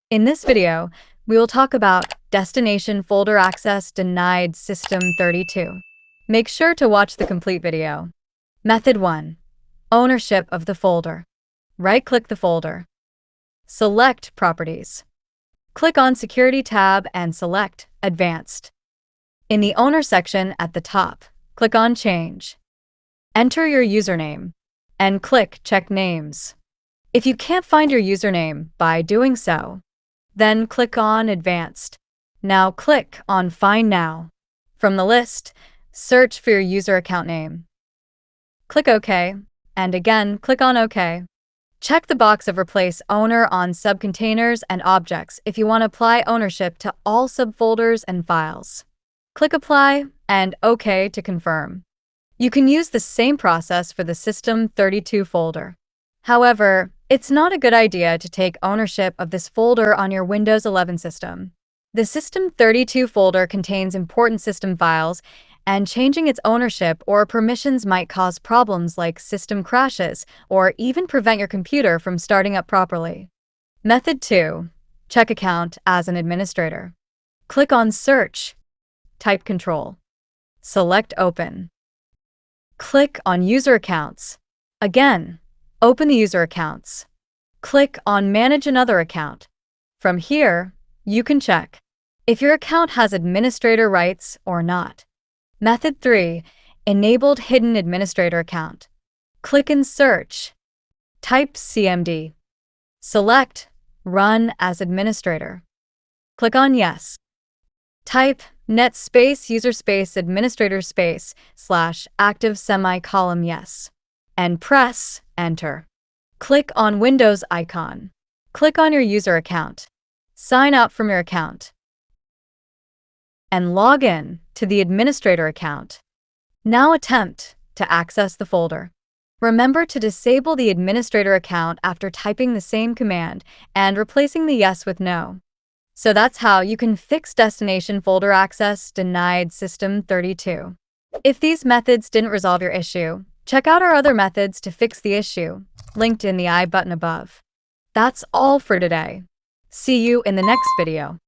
In this video, we will talk about destination folder access denied system32. Make sure to watch the complete video. Method 1. Ownership of the folder. Right-click the folder. Select Properties. Click on Security tab and select Advanced. In the Owner section at the top, click on Change. Enter your username and click Check Names. If you can't find your username by doing so, then click on Advanced. Now click on Find Now. From the list, search for your user account name. Click OK, and again click on OK. Check the box of Replace Owner on subcontainers and objects if you want to apply ownership to all subfolders and files. Click Apply and OK to confirm. You can use the same process for the system32 folder. However, it's not a good idea to take ownership of this folder on your Windows 11 system. The system32 folder contains important system files, and changing its ownership or permissions might cause problems like system crashes or even prevent your computer from starting up properly. Method 2. Check account as an administrator. Click on Search. Type Control. Select Open. Click on User Accounts. Again, open the user accounts. Click on Manage Another Account. From here, you can check if your account has administrator rights or not. Method 3. Enabled Hidden Administrator Account. Click in Search. Type CMD. Select Run as Administrator. Click on Yes. Type net space user space administrator space / active semicolon yes and press Enter. Click on Windows icon. Click on your user account. Sign out from your account and log in to the administrator account. Now attempt to access the folder. Remember to disable the administrator account after typing the same command and replacing the yes with no. So that's how you can fix destination folder access denied system32. If these methods didn't resolve your issue, check out our other methods to fix the issue, linked in the I button above. That's all for today. See you in the next video.